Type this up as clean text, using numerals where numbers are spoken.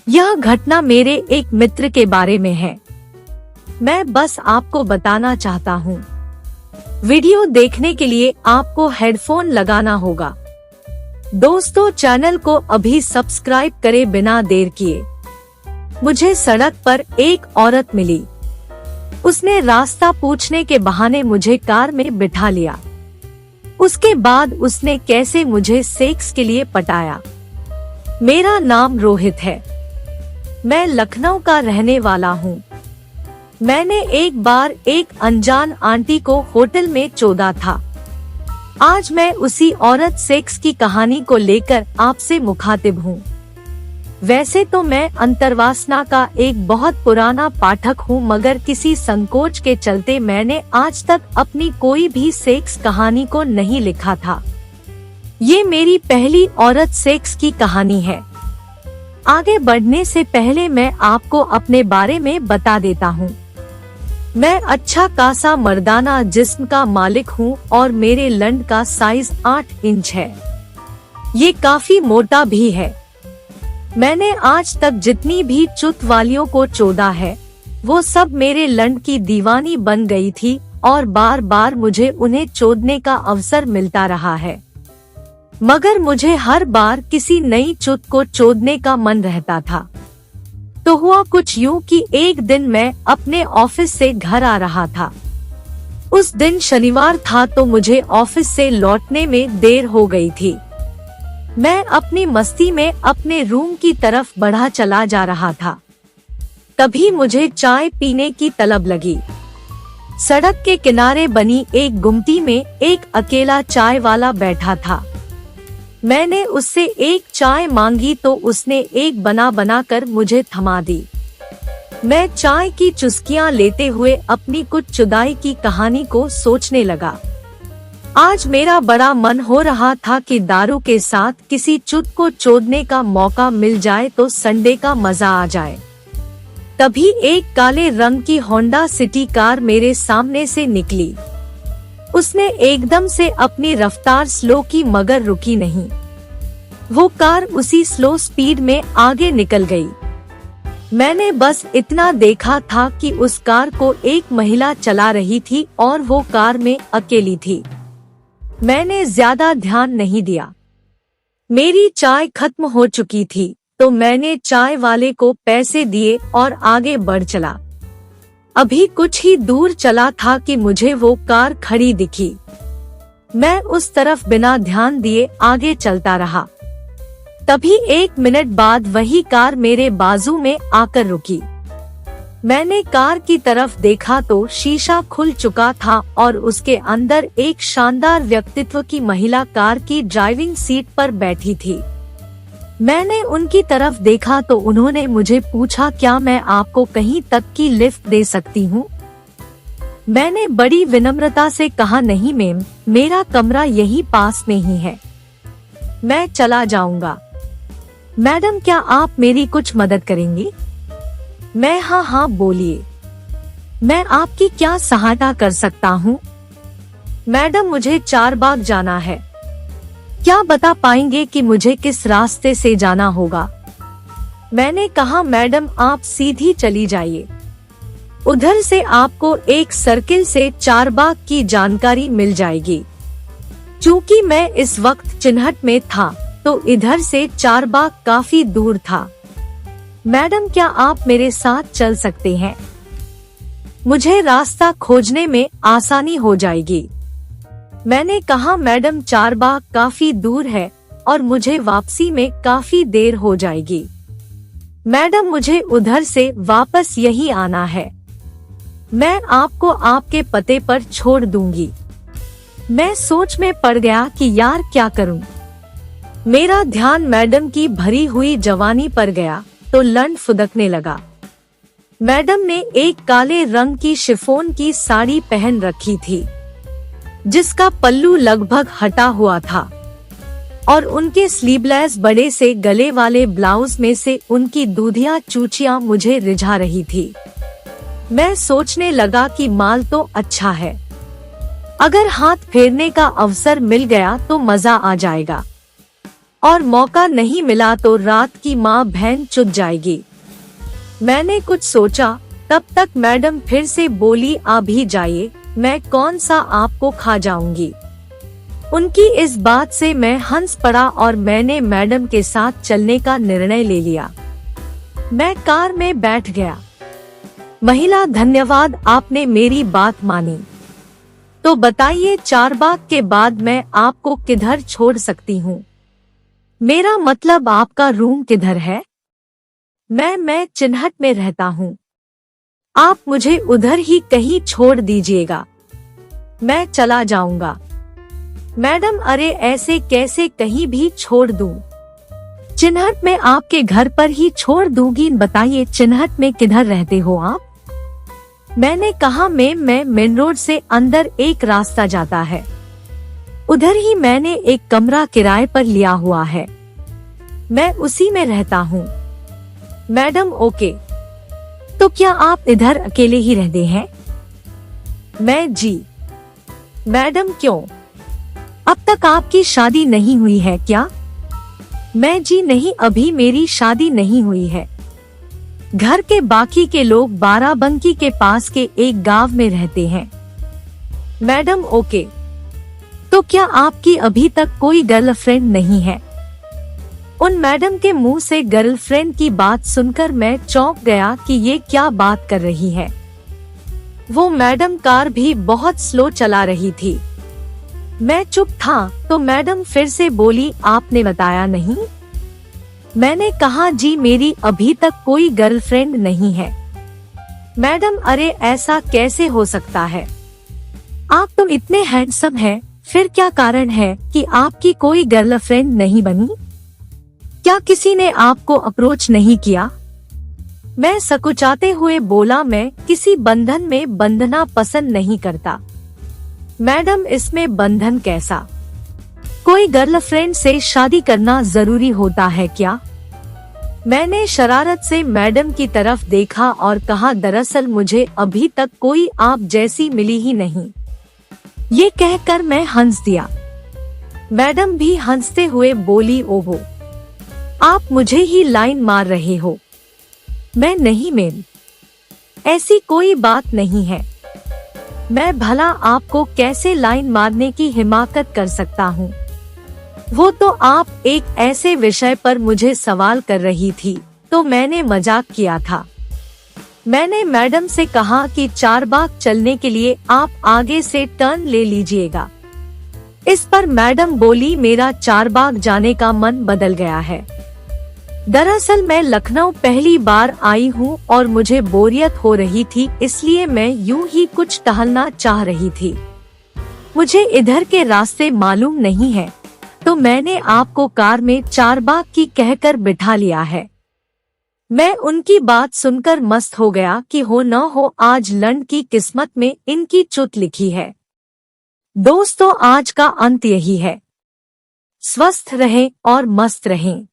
यह घटना मेरे एक मित्र के बारे में है। मैं बस आपको बताना चाहता हूँ। वीडियो देखने के लिए आपको हेडफोन लगाना होगा। दोस्तों, चैनल को अभी सब्सक्राइब करे बिना देर किए। मुझे सड़क पर एक औरत मिली। उसने रास्ता पूछने के बहाने मुझे कार में बिठा लिया। उसके बाद उसने कैसे मुझे सेक्स के लिए पटाया। मेरा नाम रोहित है। मैं लखनऊ का रहने वाला हूँ। मैंने एक बार एक अनजान आंटी को होटल में चोदा था। आज मैं उसी औरत सेक्स की कहानी को लेकर आपसे मुखातिब हूँ। वैसे तो मैं अंतर्वासना का एक बहुत पुराना पाठक हूँ, मगर किसी संकोच के चलते मैंने आज तक अपनी कोई भी सेक्स कहानी को नहीं लिखा था। ये मेरी पहली औरत सेक्स की कहानी है। आगे बढ़ने से पहले मैं आपको अपने बारे में बता देता हूँ। मैं अच्छा खासा मर्दाना जिस्म का मालिक हूँ और मेरे लंड का साइज 8 इंच है। ये काफी मोटा भी है। मैंने आज तक जितनी भी चुत वालियों को चोदा है, वो सब मेरे लंड की दीवानी बन गई थी और बार बार मुझे उन्हें चोदने का अवसर मिलता रहा है। मगर मुझे हर बार किसी नई चुत को चोदने का मन रहता था। तो हुआ कुछ यूं कि एक दिन मैं अपने ऑफिस से घर आ रहा था। उस दिन शनिवार था, तो मुझे ऑफिस से लौटने में देर हो गई थी। मैं अपनी मस्ती में अपने रूम की तरफ बढ़ा चला जा रहा था। तभी मुझे चाय पीने की तलब लगी। सड़क के किनारे बनी एक गुमटी में एक अकेला चाय वाला बैठा था। मैंने उससे एक चाय मांगी तो उसने एक बना कर मुझे थमा दी। मैं चाय की चुस्कियां लेते हुए अपनी कुछ जुदाई की कहानी को सोचने लगा। आज मेरा बड़ा मन हो रहा था कि दारू के साथ किसी चुत को चोदने का मौका मिल जाए तो संडे का मजा आ जाए। तभी एक काले रंग की होंडा सिटी कार मेरे सामने से निकली। उसने एकदम से अपनी रफ्तार स्लो की, मगर रुकी नहीं। वो कार उसी स्लो स्पीड में आगे निकल गई। मैंने बस इतना देखा था कि उस कार को एक महिला चला रही थी और वो कार में अकेली थी। मैंने ज्यादा ध्यान नहीं दिया। मेरी चाय खत्म हो चुकी थी, तो मैंने चाय वाले को पैसे दिए और आगे बढ़ चला। अभी कुछ ही दूर चला था कि मुझे वो कार खड़ी दिखी। मैं उस तरफ बिना ध्यान दिए आगे चलता रहा। तभी 1 मिनट बाद वही कार मेरे बाजू में आकर रुकी। मैंने कार की तरफ देखा तो शीशा खुल चुका था और उसके अंदर एक शानदार व्यक्तित्व की महिला कार की ड्राइविंग सीट पर बैठी थी। मैंने उनकी तरफ देखा तो उन्होंने मुझे पूछा, क्या मैं आपको कहीं तक की लिफ्ट दे सकती हूँ? मैंने बड़ी विनम्रता से कहा, नहीं मैम, मेरा कमरा यही पास में ही है, मैं चला जाऊंगा। मैडम, क्या आप मेरी कुछ मदद करेंगी? मैं हाँ बोलिए, मैं आपकी क्या सहायता कर सकता हूँ? मैडम, मुझे चारबाग जाना है। क्या बता पाएंगे कि मुझे किस रास्ते से जाना होगा? मैंने कहा, मैडम आप सीधी चली जाइए, उधर से आपको एक सर्किल से चारबाग की जानकारी मिल जाएगी। चूँकि मैं इस वक्त चिन्हट में था तो इधर से चारबाग काफी दूर था। मैडम, क्या आप मेरे साथ चल सकते हैं? मुझे रास्ता खोजने में आसानी हो जाएगी। मैंने कहा, मैडम चारबाग काफी दूर है और मुझे वापसी में काफी देर हो जाएगी। मैडम, मुझे उधर से वापस यही आना है, मैं आपको आपके पते पर छोड़ दूंगी। मैं सोच में पड़ गया कि यार क्या करूं। मेरा ध्यान मैडम की भरी हुई जवानी पर गया तो लंड फुदकने लगा। मैडम ने एक काले रंग की शिफॉन की साड़ी पहन रखी थी, जिसका पल्लू लगभग हटा हुआ था, और उनके स्लीवलेस बड़े से गले वाले ब्लाउज में से उनकी दूधिया चूचियां मुझे रिझा रही थी। मैं सोचने लगा कि माल तो अच्छा है, अगर हाथ फेरने का अवसर मिल गया तो मजा आ जाएगा। और मौका नहीं मिला तो रात की माँ बहन चुप जाएगी। मैंने कुछ सोचा, तब तक मैडम फिर से बोली, आ भी जाइए, मैं कौन सा आपको खा जाऊंगी। उनकी इस बात से मैं हंस पड़ा और मैंने मैडम के साथ चलने का निर्णय ले लिया। मैं कार में बैठ गया। महिला, धन्यवाद, आपने मेरी बात मानी। तो बताइए, चारबाग के बाद मैं आपको किधर छोड़ सकती हूँ? मेरा मतलब आपका रूम किधर है? मैं चिन्हट में रहता हूँ। आप मुझे उधर ही कहीं छोड़ दीजिएगा, मैं चला जाऊंगा। मैडम, अरे ऐसे कैसे कहीं भी छोड़ दूं? चिन्हट में आपके घर पर ही छोड़ दूंगी। बताइए, चिन्हट में किधर रहते हो आप? मैंने कहा, मैं मेन रोड से अंदर एक रास्ता जाता है, उधर ही मैंने एक कमरा किराए पर लिया हुआ है, मैं उसी में रहता हूँ। मैडम, ओके, तो क्या आप इधर अकेले ही रहते हैं? मैं, जी। मैडम, क्यों, अब तक आपकी शादी नहीं हुई है क्या? मैं, जी नहीं, अभी मेरी शादी नहीं हुई है। घर के बाकी के लोग बाराबंकी के पास के एक गांव में रहते हैं। मैडम, ओके, तो क्या आपकी अभी तक कोई गर्लफ्रेंड नहीं है? उन मैडम के मुंह से गर्लफ्रेंड की बात सुनकर मैं चौंक गया कि ये क्या बात कर रही है। वो मैडम कार भी बहुत स्लो चला रही थी। मैं चुप था तो मैडम फिर से बोली, आपने बताया नहीं? मैंने कहा, जी मेरी अभी तक कोई गर्लफ्रेंड नहीं है। मैडम, अरे ऐसा कैसे हो सकता है? आप तो इतने हैंडसम हैं, फिर क्या कारण है कि आपकी कोई गर्लफ्रेंड नहीं बनी? क्या किसी ने आपको अप्रोच नहीं किया? मैं सकुचाते हुए बोला, मैं किसी बंधन में बंधना पसंद नहीं करता। मैडम, इसमें बंधन कैसा? कोई गर्लफ्रेंड से शादी करना जरूरी होता है क्या? मैंने शरारत से मैडम की तरफ देखा और कहा, दरअसल मुझे अभी तक कोई आप जैसी मिली ही नहीं। ये कहकर मैं हंस दिया। मैडम भी हंसते हुए बोली, ओहो, आप मुझे ही लाइन मार रहे हो। मैं, नहीं मैम, ऐसी कोई बात नहीं है। मैं भला आपको कैसे लाइन मारने की हिमाकत कर सकता हूँ? वो तो आप एक ऐसे विषय पर मुझे सवाल कर रही थी तो मैंने मजाक किया था। मैंने मैडम से कहा कि चारबाग चलने के लिए आप आगे से टर्न ले लीजिएगा। इस पर मैडम बोली, मेरा चारबाग जाने का मन बदल गया है। दरअसल मैं लखनऊ पहली बार आई हूँ और मुझे बोरियत हो रही थी, इसलिए मैं यूं ही कुछ टहलना चाह रही थी। मुझे इधर के रास्ते मालूम नहीं है, तो मैंने आपको कार में चारबाग की कहकर बिठा लिया है। मैं उनकी बात सुनकर मस्त हो गया कि हो न हो आज लंड की किस्मत में इनकी चुत लिखी है। दोस्तों, आज का अंत यही है। स्वस्थ रहें और मस्त रहें।